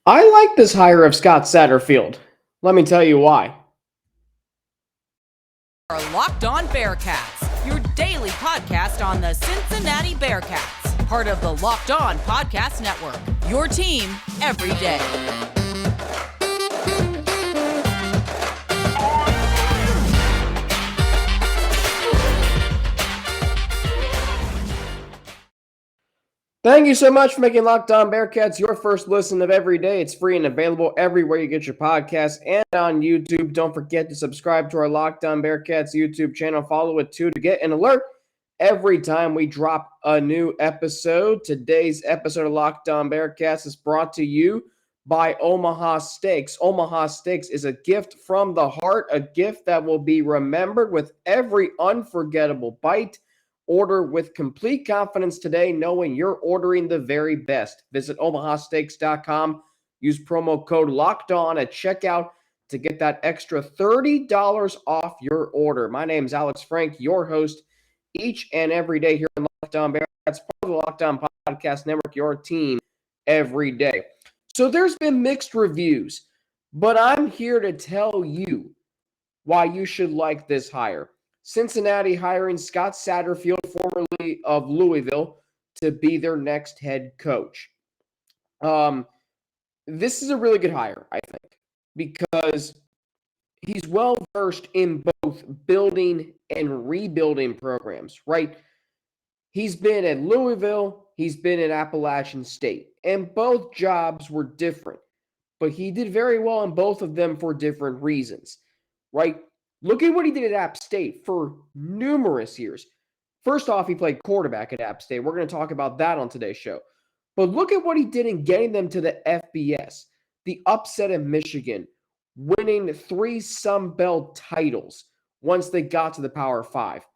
I like this hire of Scott Satterfield. Let me tell you why. Are Locked On Bearcats, your daily podcast on the Cincinnati Bearcats, part of the Locked On Podcast Network, your team every day. Thank you so much for making Locked On Bearcats your first listen of every day. It's free and available everywhere you get your podcasts and on YouTube. Don't forget to subscribe to our Locked On Bearcats YouTube channel. Follow it too to get an alert every time we drop a new episode. Today's episode of Locked On Bearcats is brought to you by Omaha Steaks. Omaha Steaks is a gift from the heart, a gift that will be remembered with every unforgettable bite. Order with complete confidence today, knowing you're ordering the very best. Visit omahasteaks.com. Use promo code LOCKEDON at checkout to get that extra $30 off your order. My name is Alex Frank, your host each and every day here on Locked On Bearcats, part of the Locked On Podcast Network, your team every day. So there's been mixed reviews, but I'm here to tell you why you should like this hire. Cincinnati hiring Scott Satterfield, formerly of Louisville, to be their next head coach. This is a really good hire, I think, because he's well versed in both building and rebuilding programs, right? He's been at Louisville, he's been at Appalachian State, and both jobs were different, but he did very well in both of them for different reasons, right? Look at what he did at App State for numerous years. First off, he played quarterback at App State. We're going to talk about that on today's show. But look at what he did in getting them to the FBS, the upset in Michigan, winning 3 Sun Belt titles once they got to the Power 5.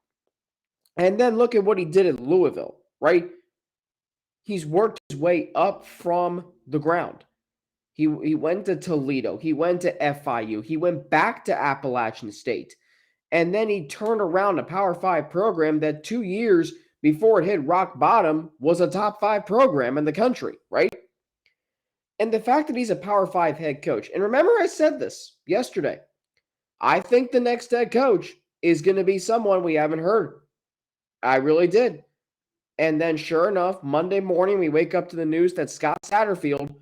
And then look at what he did at Louisville, right? He's worked his way up from the ground. He went to Toledo. He went to FIU. He went back to Appalachian State. And then he turned around a Power 5 program that 2 years before it hit rock bottom was a top 5 program in the country, right? And the fact that he's a Power 5 head coach, and remember I said this yesterday, I think the next head coach is going to be someone we haven't heard. I really did. And then sure enough, Monday morning we wake up to the news that Scott Satterfield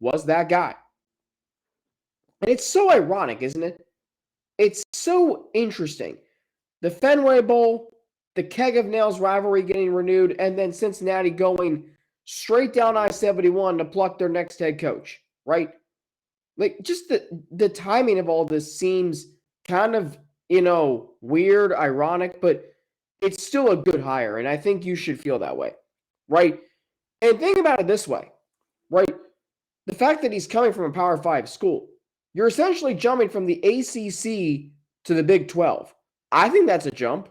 was that guy. And it's so ironic, isn't it? It's so interesting. The Fenway Bowl, the Keg of Nails rivalry getting renewed, and then Cincinnati going straight down I-71 to pluck their next head coach, right? Like, just the timing of all this seems kind of, weird, ironic, but it's still a good hire, and I think you should feel that way, right? And think about it this way, right? The fact that he's coming from a Power 5 school, you're essentially jumping from the ACC to the Big 12. I think that's a jump.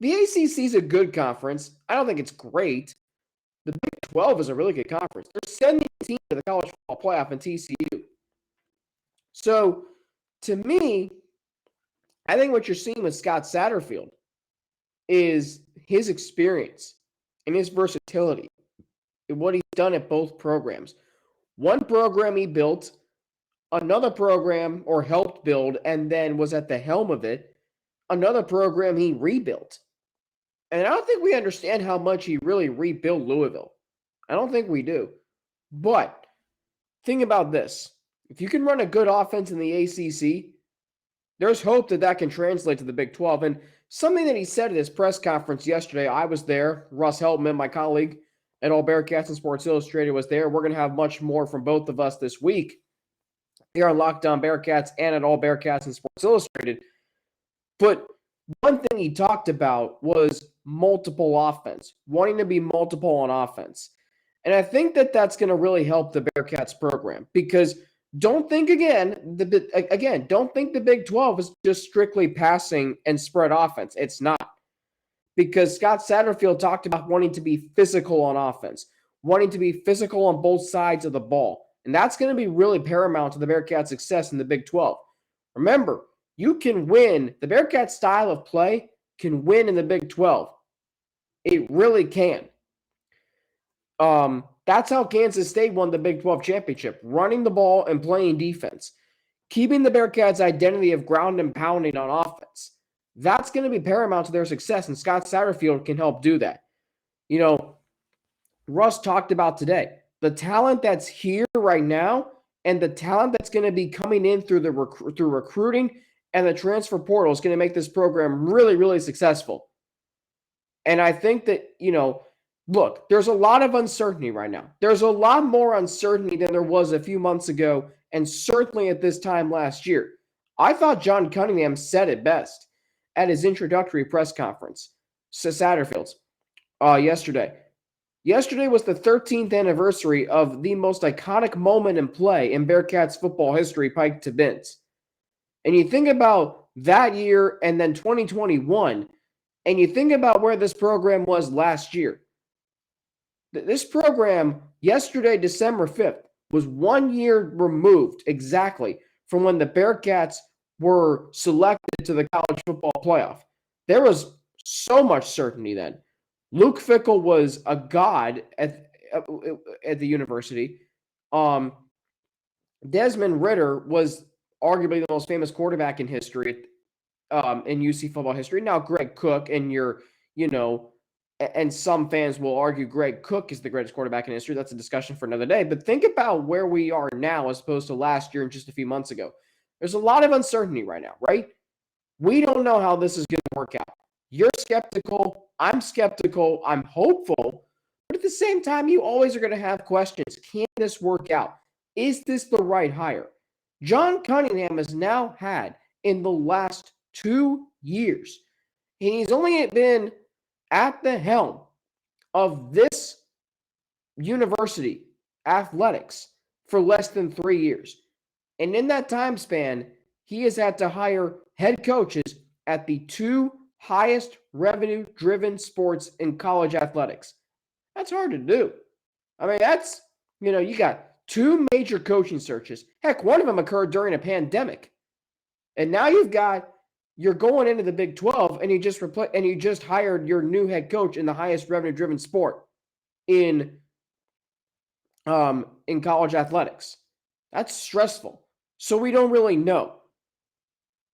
The ACC is a good conference. I don't think it's great. The Big 12 is a really good conference. There's 17 teams in the college football playoff in TCU. So, to me, I think what you're seeing with Scott Satterfield is his experience and his versatility and what he's done at both programs. One program he built, another program or helped build, and then was at the helm of it. Another program he rebuilt. And I don't think we understand how much he really rebuilt Louisville. I don't think we do. But think about this. If you can run a good offense in the ACC, there's hope that that can translate to the Big 12. And something that he said at his press conference yesterday, I was there. Russ Heltman, my colleague at All Bearcats and Sports Illustrated, was there. We're going to have much more from both of us this week here on Locked On Bearcats and at All Bearcats and Sports Illustrated. But one thing he talked about was multiple offense, wanting to be multiple on offense. And I think that that's going to really help the Bearcats program because don't think don't think the Big 12 is just strictly passing and spread offense. It's not. Because Scott Satterfield talked about wanting to be physical on offense, wanting to be physical on both sides of the ball. And that's going to be really paramount to the Bearcats' success in the Big 12. Remember, you can win. The Bearcats' style of play can win in the Big 12. It really can. that's how Kansas State won the Big 12 championship, running the ball and playing defense, keeping the Bearcats' identity of ground and pounding on offense. That's going to be paramount to their success, and Scott Satterfield can help do that. Russ talked about today, the talent that's here right now and the talent that's going to be coming in through recruiting and the transfer portal is going to make this program really, really successful. And I think that, look, there's a lot of uncertainty right now. There's a lot more uncertainty than there was a few months ago, and certainly at this time last year. I thought John Cunningham said it best at his introductory press conference, Satterfield's, yesterday. Yesterday was the 13th anniversary of the most iconic moment in play in Bearcats football history, pike to Vince. And you think about that year and then 2021, and you think about where this program was last year. This program, yesterday, December 5th, was 1 year removed exactly from when the Bearcats were selected to the college football playoff. There was so much certainty then. Luke Fickell was a god at the university. Desmond Ridder was arguably the most famous quarterback in history, in UC football history. Now, Greg Cook and and some fans will argue Greg Cook is the greatest quarterback in history. That's a discussion for another day. But think about where we are now as opposed to last year and just a few months ago. There's a lot of uncertainty right now, right? We don't know how this is going to work out. You're skeptical. I'm skeptical. I'm hopeful. But at the same time, you always are going to have questions. Can this work out? Is this the right hire? John Cunningham has now had, in the last 2 years, and he's only been at the helm of this university athletics for less than 3 years. And in that time span, he has had to hire head coaches at the two highest revenue-driven sports in college athletics. That's hard to do. I mean, that's, you got two major coaching searches. Heck, one of them occurred during a pandemic. And now you're going into the Big 12 and you just hired your new head coach in the highest revenue-driven sport in college athletics. That's stressful. So we don't really know.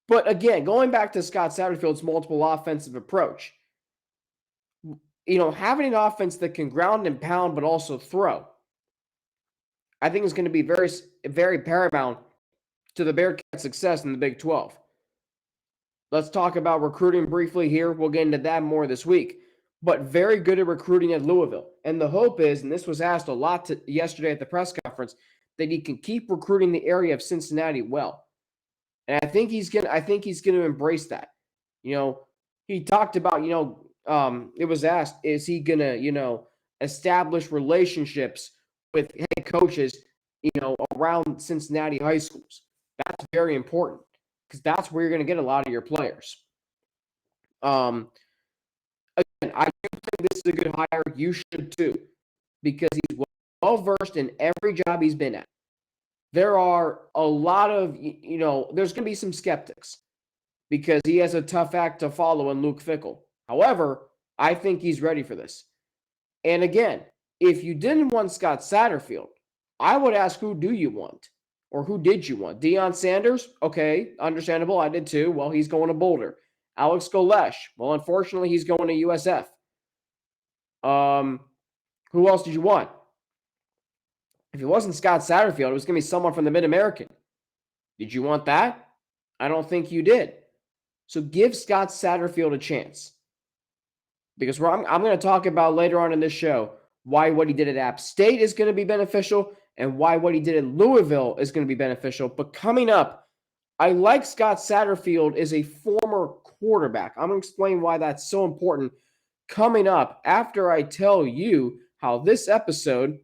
But again, going back to Scott Satterfield's multiple offensive approach, having an offense that can ground and pound but also throw, I think is going to be very, very paramount to the Bearcats' success in the Big 12. Let's talk about recruiting briefly here. We'll get into that more this week. But very good at recruiting at Louisville. And the hope is, and this was asked a lot yesterday at the press conference, that he can keep recruiting the area of Cincinnati well. And I think he's gonna embrace that. He talked about, it was asked, is he gonna, establish relationships with head coaches, around Cincinnati high schools? That's very important because that's where you're gonna get a lot of your players. Again, I do think this is a good hire. You should too, because he's well versed in every job he's been at. There are a lot of, there's going to be some skeptics because he has a tough act to follow in Luke Fickell. However, I think he's ready for this. And again, if you didn't want Scott Satterfield, I would ask, who do you want? Or who did you want? Deion Sanders? Okay, understandable. I did too. Well, he's going to Boulder. Alex Golesh? Well, unfortunately, he's going to USF. Who else did you want? If it wasn't Scott Satterfield, it was going to be someone from the Mid-American. Did you want that? I don't think you did. So give Scott Satterfield a chance. Because I'm going to talk about later on in this show why what he did at App State is going to be beneficial and why what he did at Louisville is going to be beneficial. But coming up, I like Scott Satterfield as a former quarterback. I'm going to explain why that's so important coming up after I tell you how this episode...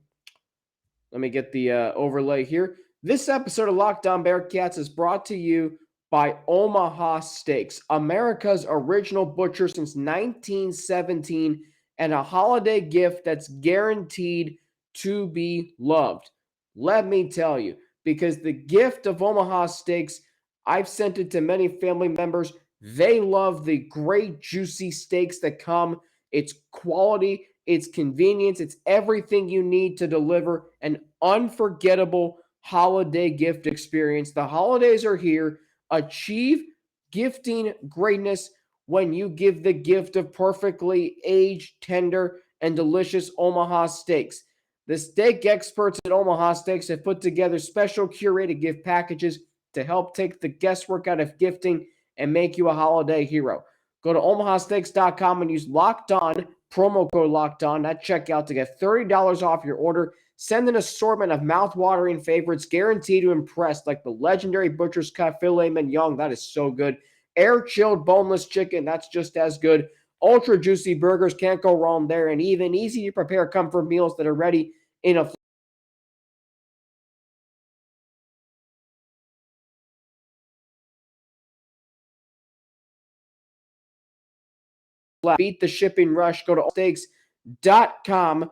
Let me get the overlay here. This episode of Locked On Bearcats is brought to you by Omaha Steaks, America's original butcher since 1917, and a holiday gift that's guaranteed to be loved. Let me tell you, because the gift of Omaha Steaks, I've sent it to many family members. They love the great juicy steaks that come. It's quality. it's convenience, it's everything you need to deliver an unforgettable holiday gift experience. The holidays are here. Achieve gifting greatness when you give the gift of perfectly aged, tender, and delicious Omaha Steaks. The steak experts at Omaha Steaks have put together special curated gift packages to help take the guesswork out of gifting and make you a holiday hero. Go to omahasteaks.com and use Locked On, promo code Locked On at checkout to get $30 off your order. Send an assortment of mouth-watering favorites guaranteed to impress, like the legendary Butcher's Cut Filet Mignon. That is so good. Air-chilled boneless chicken. That's just as good. Ultra juicy burgers. Can't go wrong there. And even easy-to-prepare comfort meals that are ready in a beat the shipping rush. Go to steaks.com.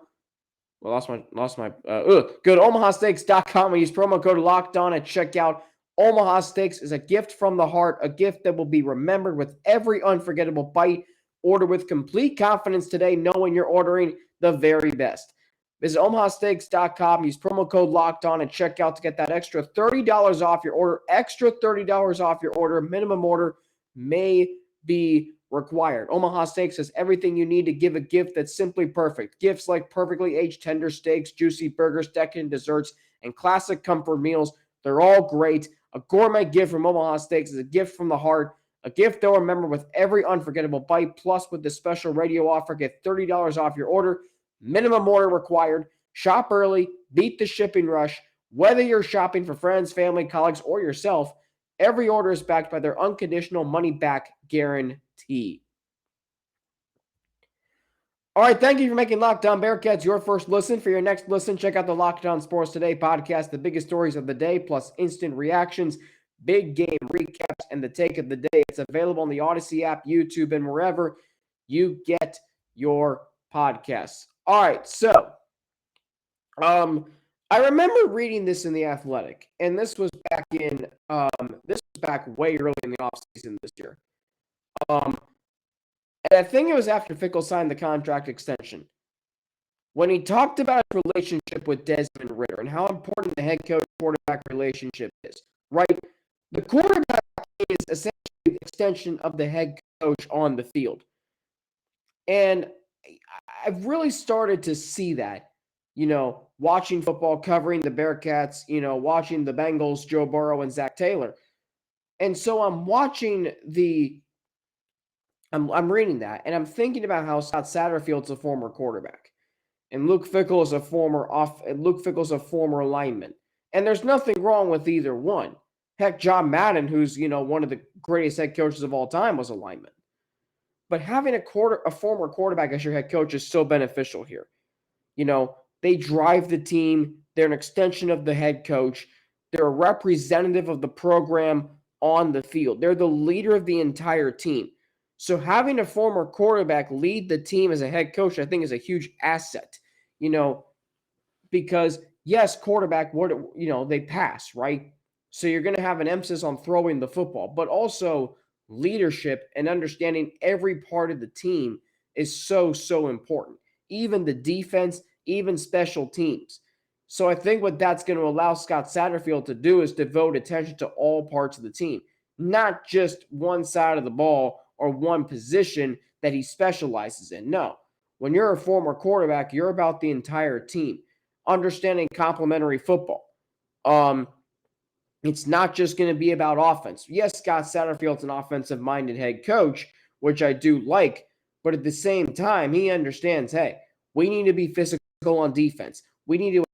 Well, go to omahasteaks.com and use promo code Locked On at checkout. Omaha Steaks is a gift from the heart, a gift that will be remembered with every unforgettable bite. Order with complete confidence today, knowing you're ordering the very best. Visit omahasteaks.com, use promo code Locked On at checkout to get that extra $30 off your order. Extra $30 off your order. Minimum order may be required. Omaha Steaks has everything you need to give a gift that's simply perfect. Gifts like perfectly aged tender steaks, juicy burgers, decadent desserts, and classic comfort meals. They're all great. A gourmet gift from Omaha Steaks is a gift from the heart, a gift they'll remember with every unforgettable bite. Plus, with this special radio offer, get $30 off your order. Minimum order required. Shop early. Beat the shipping rush. Whether you're shopping for friends, family, colleagues, or yourself, every order is backed by their unconditional money-back guarantee. All right, thank you for making Locked On Bearcats your first listen. For your next listen, check out the Locked On Sports Today podcast, the biggest stories of the day, plus instant reactions, big game recaps, and the take of the day. It's available on the Odyssey app, YouTube, and wherever you get your podcasts. All right, so I remember reading this in The Athletic, and this was back way early in the offseason this year. And I think it was after Fickell signed the contract extension, when he talked about his relationship with Desmond Ridder and how important the head coach-quarterback relationship is, right? The quarterback is essentially the extension of the head coach on the field. And I've really started to see that, watching football, covering the Bearcats, watching the Bengals, Joe Burrow and Zach Taylor. And so I'm watching I'm reading that, and I'm thinking about how Scott Satterfield's a former quarterback, and Luke Fickell is a former lineman. And there's nothing wrong with either one. Heck, John Madden, who's one of the greatest head coaches of all time, was a lineman. But having a former quarterback as your head coach is so beneficial here. They drive the team. They're an extension of the head coach. They're a representative of the program on the field. They're the leader of the entire team. So having a former quarterback lead the team as a head coach, I think, is a huge asset, because yes, quarterback, they pass, right? So you're going to have an emphasis on throwing the football, but also leadership and understanding every part of the team is so, so important. Even the defense, even special teams. So I think what that's going to allow Scott Satterfield to do is devote attention to all parts of the team, not just one side of the ball or one position that he specializes in. No, when you're a former quarterback, you're about the entire team, understanding complementary football. It's not just going to be about offense. Yes, Scott Satterfield's an offensive-minded head coach, which I do like, but at the same time, he understands, hey, we need to be physical on defense. We need to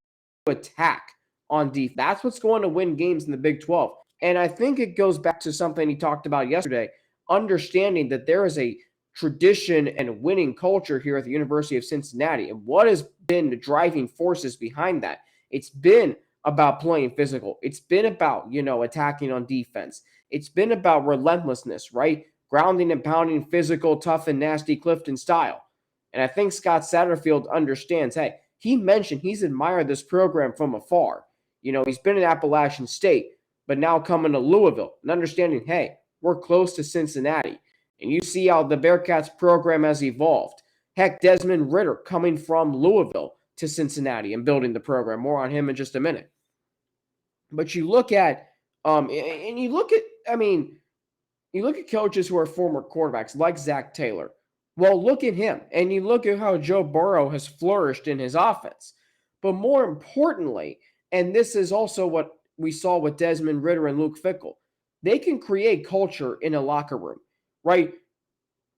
attack on defense. That's what's going to win games in the Big 12. And I think it goes back to something he talked about yesterday, understanding that there is a tradition and winning culture here at the University of Cincinnati. And what has been the driving forces behind that? It's been about playing physical. It's been about, attacking on defense. It's been about relentlessness, right? Grounding and pounding, physical, tough and nasty Clifton style. And I think Scott Satterfield understands, hey, he mentioned he's admired this program from afar. He's been at Appalachian State, but now coming to Louisville and understanding, hey, we're close to Cincinnati. And you see how the Bearcats program has evolved. Heck, Desmond Ridder coming from Louisville to Cincinnati and building the program. More on him in just a minute. But you look at, and you look at, you look at coaches who are former quarterbacks like Zach Taylor. Well, look at him, and you look at how Joe Burrow has flourished in his offense. But more importantly, and this is also what we saw with Desmond Ridder and Luke Fickell, they can create culture in a locker room, right?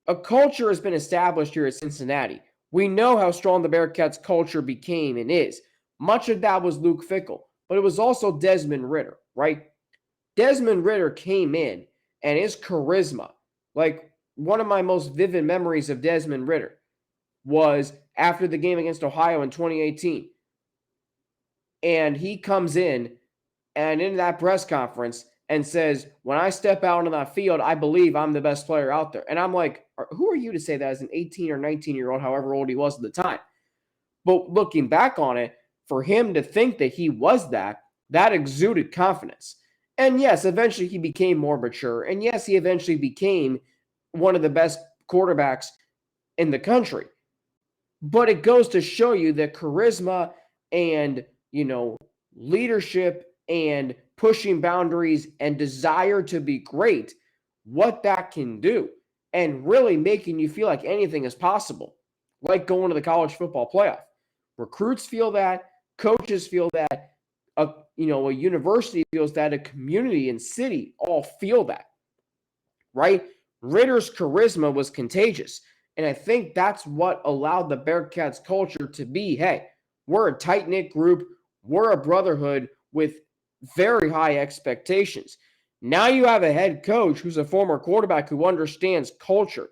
A culture has been established here at Cincinnati. We know how strong the Bearcats culture became and is. Much of that was Luke Fickell, but it was also Desmond Ridder, right? Desmond Ridder came in, and his charisma, like one of my most vivid memories of Desmond Ridder was after the game against Ohio in 2018. And he comes in and in that press conference and says, when I step out on that field, I believe I'm the best player out there. And I'm like, who are you to say that as an 18 or 19-year-old, however old he was at the time? But looking back on it, for him to think that he was that exuded confidence. And yes, eventually he became more mature. And yes, he eventually became one of the best quarterbacks in the country. But it goes to show you that charisma and, leadership and pushing boundaries and desire to be great, what that can do, and really making you feel like anything is possible, like going to the college football playoff. Recruits feel that, coaches feel that, a university feels that, a community and city all feel that, right? Ridder's charisma was contagious, and I think that's what allowed the Bearcats culture to be, hey, we're a tight-knit group, we're a brotherhood with very high expectations. Now you have a head coach who's a former quarterback who understands culture.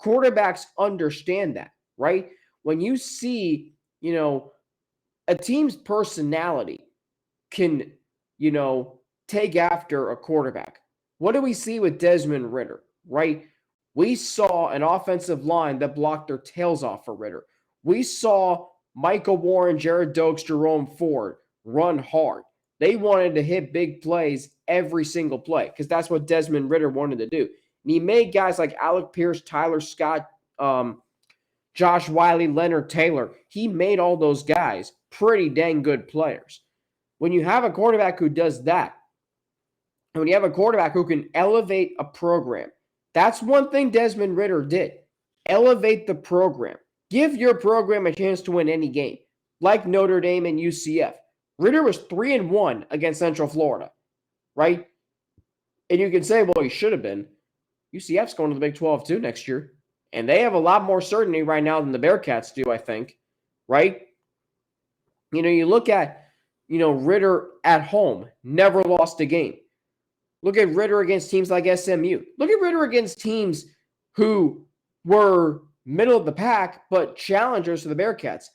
Quarterbacks understand that, right? When you see, a team's personality can, take after a quarterback. What do we see with Desmond Ridder, right? We saw an offensive line that blocked their tails off for Ridder. We saw Michael Warren, Jared Dokes, Jerome Ford run hard. They wanted to hit big plays every single play because that's what Desmond Ridder wanted to do. And he made guys like Alec Pierce, Tyler Scott, Josh Wiley, Leonard Taylor. He made all those guys pretty dang good players. When you have a quarterback who does that, and when you have a quarterback who can elevate a program, that's one thing Desmond Ridder did. Elevate the program. Give your program a chance to win any game, like Notre Dame and UCF. Ridder was 3-1 against Central Florida, right? And you can say, well, he should have been. UCF's going to the Big 12 too next year. And they have a lot more certainty right now than the Bearcats do, I think, right? You look at, Ridder at home, never lost a game. Look at Ridder against teams like SMU. Look at Ridder against teams who were middle of the pack, but challengers for the Bearcats.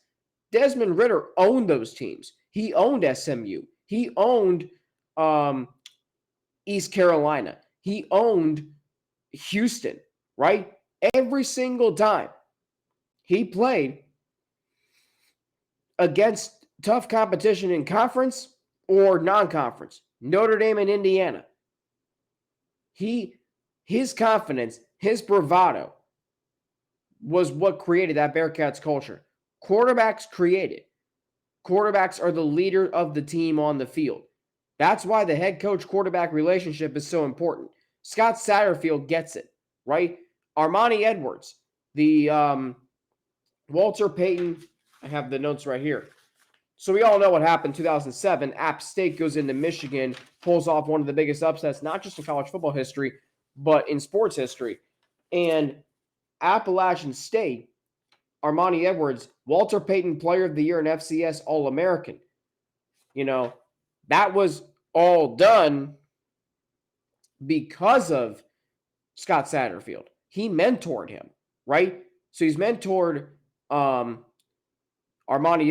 Desmond Ridder owned those teams. He owned SMU. He owned East Carolina. He owned Houston, right? Every single time he played against tough competition in conference or non-conference, Notre Dame and Indiana. His confidence, his bravado was what created that Bearcats culture. Quarterbacks create it. Quarterbacks are the leader of the team on the field. That's why the head coach-quarterback relationship is so important. Scott Satterfield gets it, right? Armani Edwards, the Walter Payton, I have the notes right here. So we all know what happened in 2007. App State goes into Michigan, pulls off one of the biggest upsets, not just in college football history, but in sports history. And Appalachian State, Armani Edwards, Walter Payton Player of the Year and FCS All-American. That was all done because of Scott Satterfield. He mentored him, right? So he's mentored Armani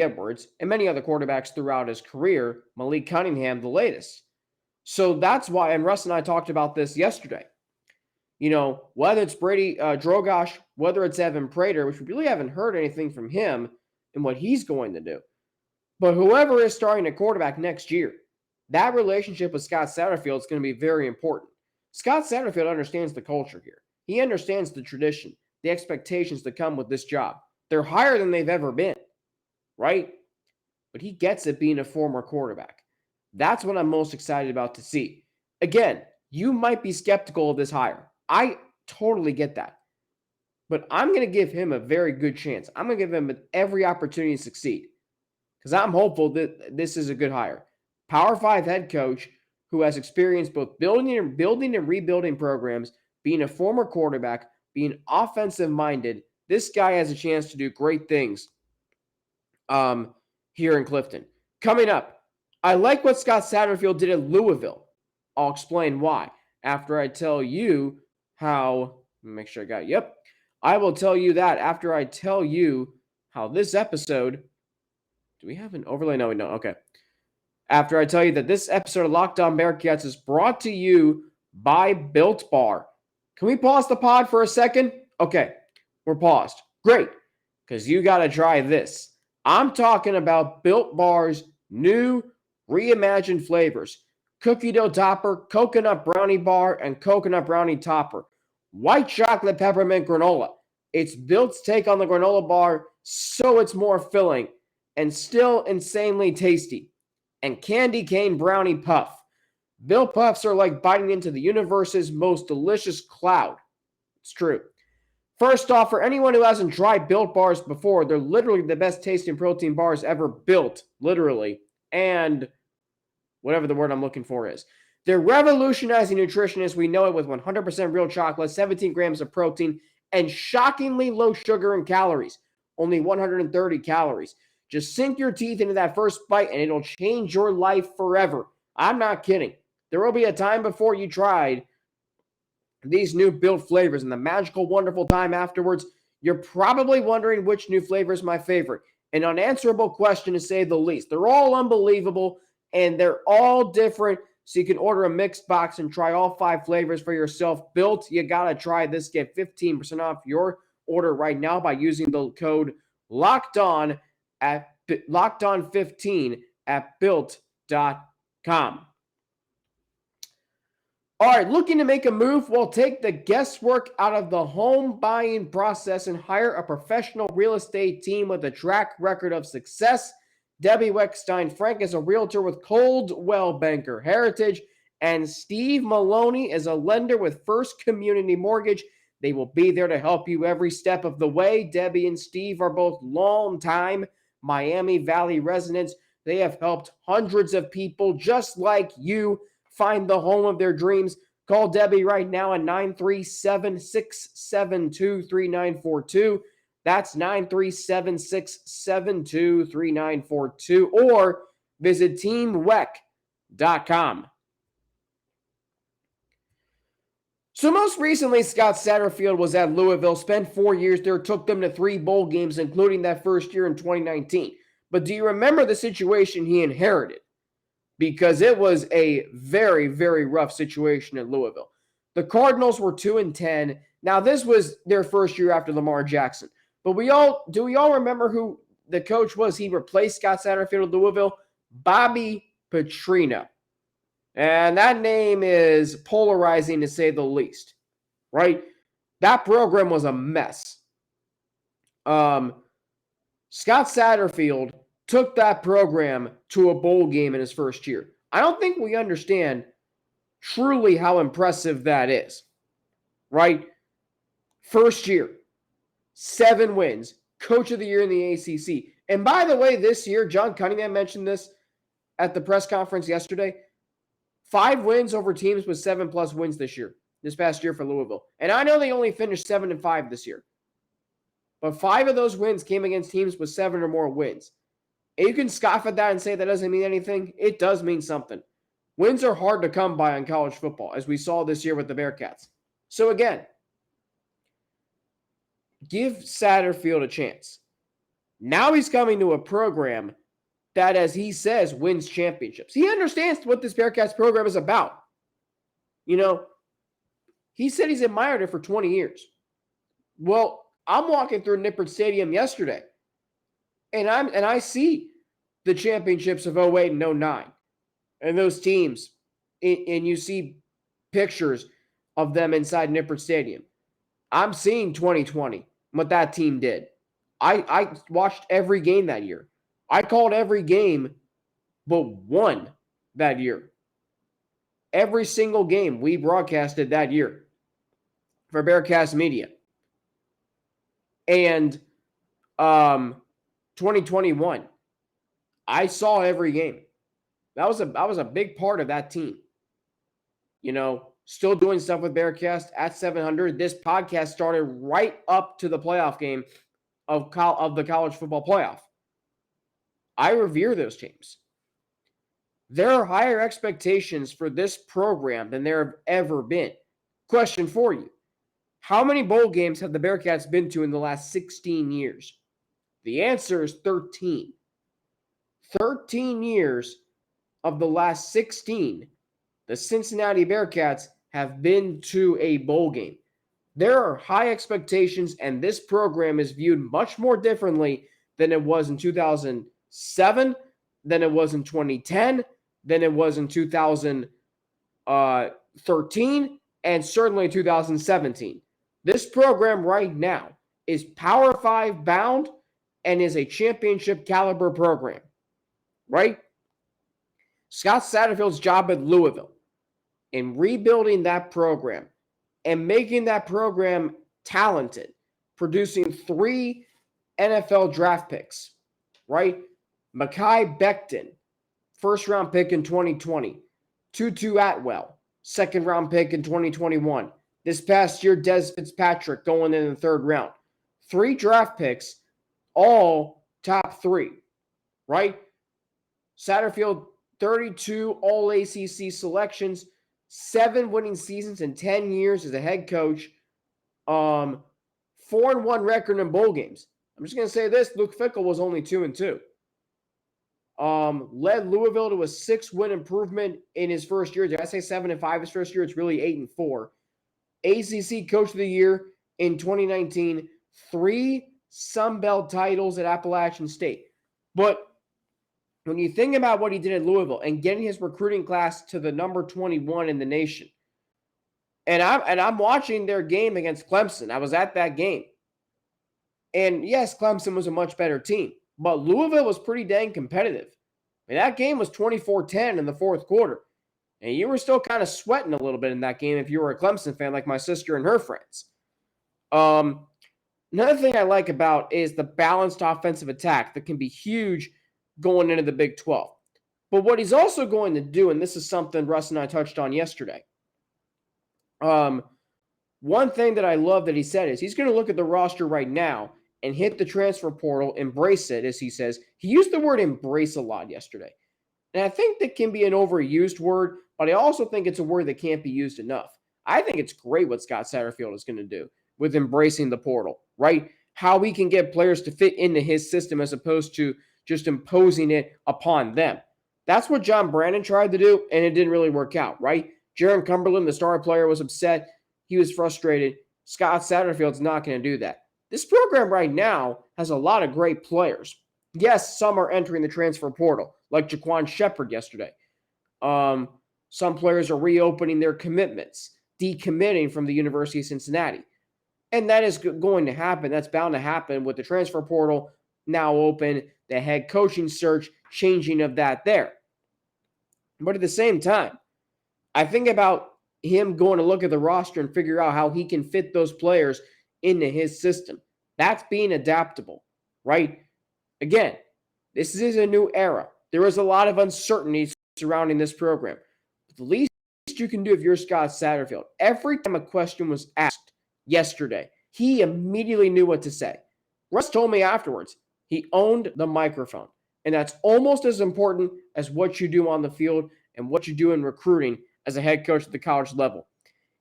Edwards and many other quarterbacks throughout his career, Malik Cunningham, the latest. So that's why, and Russ and I talked about this yesterday, whether it's Brady Drogosh, whether it's Evan Prater, which we really haven't heard anything from him and what he's going to do. But whoever is starting a quarterback next year, that relationship with Scott Satterfield is going to be very important. Scott Satterfield understands the culture here. He understands the tradition, the expectations that come with this job. They're higher than they've ever been, right? But he gets it being a former quarterback. That's what I'm most excited about to see. Again, you might be skeptical of this hire. I totally get that. But I'm going to give him a very good chance. I'm going to give him every opportunity to succeed because I'm hopeful that this is a good hire. Power 5 head coach who has experience both building and rebuilding programs, being a former quarterback, being offensive-minded. This guy has a chance to do great things here in Clifton. Coming up, I like what Scott Satterfield did at Louisville. I'll explain why after I tell you how. Make sure I got it. Yep. I will tell you that after I tell you how this episode. Do we have an overlay? No, we don't. Okay. After I tell you that this episode of Locked On Bearcats is brought to you by Built Bar. Can we pause the pod for a second? Okay. We're paused. Great. Because you got to try this. I'm talking about Built Bar's new reimagined flavors. Cookie dough topper, coconut brownie bar, and coconut brownie topper. White chocolate peppermint granola. It's Built's take on the granola bar, so it's more filling and still insanely tasty. And candy cane brownie puff. Built Puffs are like biting into the universe's most delicious cloud. It's true. First off, for anyone who hasn't tried Built Bars before, they're literally the best tasting protein bars ever built, literally. And whatever the word I'm looking for is. They're revolutionizing nutrition as we know it with 100% real chocolate, 17 grams of protein, and shockingly low sugar and calories. Only 130 calories. Just sink your teeth into that first bite and it'll change your life forever. I'm not kidding. There will be a time before you tried these new Built flavors and the magical, wonderful time afterwards. You're probably wondering which new flavor is my favorite. An unanswerable question to say the least. They're all unbelievable and they're all different. So you can order a mixed box and try all 5 flavors for yourself. Built, you got to try this. Get 15% off your order right now by using the code LOCKEDON at LOCKEDON15 at built.com. All right, looking to make a move? Well, take the guesswork out of the home buying process and hire a professional real estate team with a track record of success. Debbie Weckstein-Frank is a realtor with Coldwell Banker Heritage, and Steve Maloney is a lender with First Community Mortgage. They will be there to help you every step of the way. Debbie and Steve are both longtime Miami Valley residents. They have helped hundreds of people just like you find the home of their dreams. Call Debbie right now at 937-672-3942. That's 937-672-3942. Or visit teamweck.com. So most recently, Scott Satterfield was at Louisville, spent 4 years there, took them to 3 bowl games, including that first year in 2019. But do you remember the situation he inherited? Because it was a very, very rough situation at Louisville. The Cardinals were 2-10. Now, this was their first year after Lamar Jackson. But do we all remember who the coach was? He replaced Scott Satterfield at Louisville, Bobby Petrino. And that name is polarizing to say the least, right? That program was a mess. Scott Satterfield took that program to a bowl game in his first year. I don't think we understand truly how impressive that is, right? First year, 7 wins, coach of the year in the ACC. And by the way, this year, John Cunningham mentioned this at the press conference yesterday, 5 wins over teams with 7+ wins this past year for Louisville. And I know they only finished 7-5 this year. But 5 of those wins came against teams with 7 or more wins. And you can scoff at that and say that doesn't mean anything. It does mean something. Wins are hard to come by in college football, as we saw this year with the Bearcats. So again, give Satterfield a chance. Now he's coming to a program that, as he says, wins championships. He understands what this Bearcats program is about. You know, he said he's admired it for 20 years. Well, I'm walking through Nippert Stadium yesterday, and I see the championships of 08 and 09 and those teams, and you see pictures of them inside Nippert Stadium. I'm seeing 2020, what that team did. I watched every game that year. I called every game but one that year. Every single game we broadcasted that year for Bearcast Media. And 2021, I saw every game. I was a big part of that team. You know, still doing stuff with Bearcast at 700. This podcast started right up to the playoff game of the college football playoff. I revere those teams. There are higher expectations for this program than there have ever been. Question for you. How many bowl games have the Bearcats been to in the last 16 years? The answer is 13. 13 years of the last 16, the Cincinnati Bearcats have been to a bowl game. There are high expectations, and this program is viewed much more differently than it was in 2007, than it was in 2010, than it was in 2013, and certainly 2017. This program right now is Power 5 bound and is a championship caliber program, right? Scott Satterfield's job at Louisville in rebuilding that program and making that program talented, producing 3 NFL draft picks, right? Mekhi Becton, first-round pick in 2020. Tutu Atwell, second-round pick in 2021. This past year, Des Fitzpatrick going in the 3rd round. 3 draft picks, all top 3, right? Satterfield, 32 All-ACC selections, 7 winning seasons in 10 years as a head coach, 4-1 record in bowl games. I'm just going to say this, Luke Fickell was only 2-2. Led Louisville to a 6-win improvement in his first year. Did I say 7-5 his first year? It's really 8-4. ACC Coach of the Year in 2019. 3 Sun Belt titles at Appalachian State. But when you think about what he did at Louisville and getting his recruiting class to the number 21 in the nation, and I'm watching their game against Clemson. I was at that game. And yes, Clemson was a much better team, but Louisville was pretty dang competitive. I mean, that game was 24-10 in the 4th quarter. And you were still kind of sweating a little bit in that game if you were a Clemson fan like my sister and her friends. Another thing I like about is the balanced offensive attack that can be huge going into the Big 12. But what he's also going to do, and this is something Russ and I touched on yesterday, one thing that I love that he said is he's going to look at the roster right now and hit the transfer portal, embrace it, as he says. He used the word embrace a lot yesterday. And I think that can be an overused word, but I also think it's a word that can't be used enough. I think it's great what Scott Satterfield is going to do with embracing the portal, right? How he can get players to fit into his system as opposed to just imposing it upon them. That's what John Brandon tried to do, and it didn't really work out, right? Jaron Cumberland, the star player, was upset. He was frustrated. Scott Satterfield's not going to do that. This program right now has a lot of great players. Yes, some are entering the transfer portal, like Jaquan Shepard yesterday. Some players are reopening their commitments, decommitting from the University of Cincinnati. And that is going to happen. That's bound to happen with the transfer portal now open, the head coaching search, changing of that there. But at the same time, I think about him going to look at the roster and figure out how he can fit those players into his system. That's being adaptable, right? Again, this is a new era. There is a lot of uncertainty surrounding this program. But the least you can do if you're Scott Satterfield, every time a question was asked yesterday, he immediately knew what to say. Russ told me afterwards, he owned the microphone. And that's almost as important as what you do on the field and what you do in recruiting as a head coach at the college level.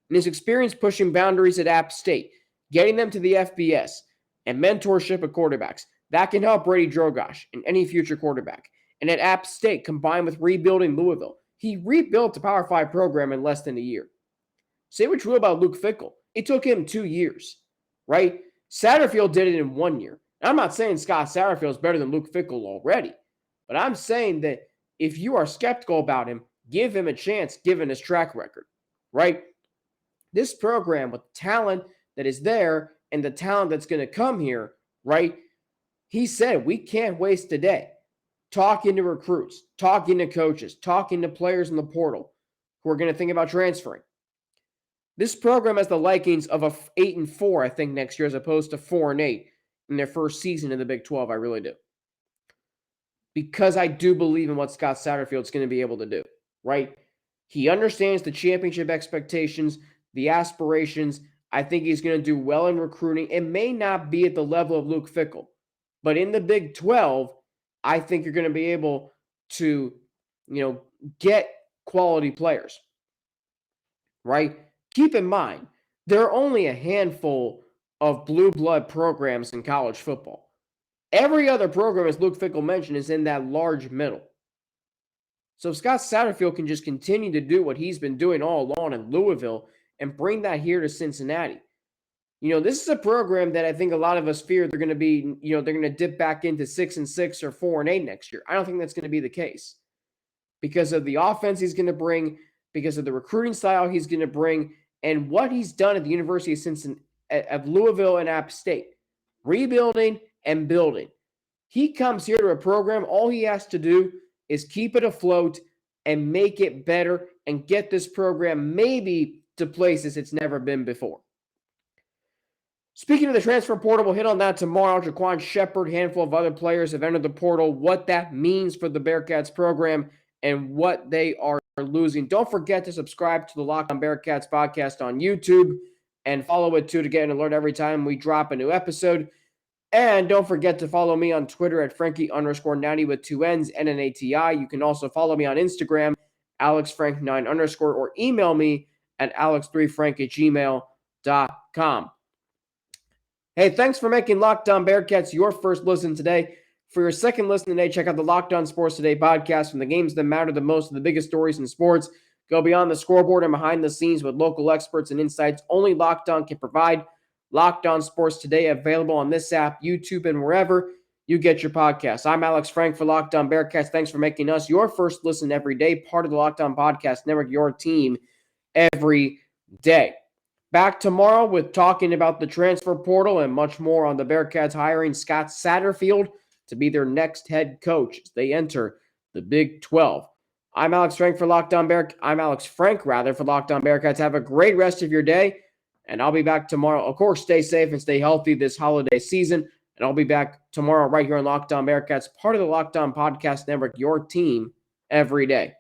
And his experience pushing boundaries at App State, getting them to the FBS, and mentorship of quarterbacks, that can help Brady Drogosh and any future quarterback. And at App State, combined with rebuilding Louisville, he rebuilt a Power 5 program in less than a year. Say what you will about Luke Fickell. It took him 2 years, right? Satterfield did it in 1 year. And I'm not saying Scott Satterfield is better than Luke Fickell already, but I'm saying that if you are skeptical about him, give him a chance given his track record, right? This program with the talent that is there and the talent that's going to come here, right? he said we can't waste a day talking to recruits, talking to coaches, talking to players in the portal who are going to think about transferring. This program has the likings of a 8-4, I think, next year, as opposed to 4-8 in their first season in the Big 12. I really do. Because I do believe in what Scott Satterfield's going to be able to do, right? He understands the championship expectations, the aspirations. I think he's going to do well in recruiting. It may not be at the level of Luke Fickell, but in the Big 12, I think you're going to be able to, get quality players, right? Keep in mind, there are only a handful of blue blood programs in college football. Every other program, as Luke Fickell mentioned, is in that large middle. So if Scott Satterfield can just continue to do what he's been doing all along in Louisville and bring that here to Cincinnati. This is a program that I think a lot of us fear they're going to be, they're going to dip back into 6-6 or 4-8 next year. I don't think that's going to be the case because of the offense he's going to bring, because of the recruiting style he's going to bring, and what he's done at the University of Cincinnati, at Louisville and App State, rebuilding and building. He comes here to a program, all he has to do is keep it afloat and make it better and get this program maybe to places it's never been before. Speaking of the transfer portal, we'll hit on that tomorrow. Jaquan Shepard, handful of other players have entered the portal, what that means for the Bearcats program and what they are losing. Don't forget to subscribe to the Locked On Bearcats podcast on YouTube and follow it too to get an alert every time we drop a new episode. And don't forget to follow me on Twitter at Frankie_90 with 2 N's, NNATI. You can also follow me on Instagram, AlexFrank9_ or email me at alex3frank@gmail.com. Hey, thanks for making Locked On Bearcats your first listen today. For your second listen today, check out the Locked On Sports Today podcast from the games that matter the most, the biggest stories in sports. Go beyond the scoreboard and behind the scenes with local experts and insights only Locked On can provide. Locked On Sports Today, available on this app, YouTube, and wherever you get your podcasts. I'm Alex Frank for Locked On Bearcats. Thanks for making us your first listen every day, part of the Locked On Podcast Network, your team every day. Back tomorrow with talking about the transfer portal and much more on the Bearcats hiring Scott Satterfield to be their next head coach as they enter the Big 12. I'm Alex Frank for Locked On Bearcats. I'm Alex Frank, for Locked On Bearcats. Have a great rest of your day, and I'll be back tomorrow. Of course, stay safe and stay healthy this holiday season, and I'll be back tomorrow right here on Locked On Bearcats, part of the Locked On Podcast Network, your team every day.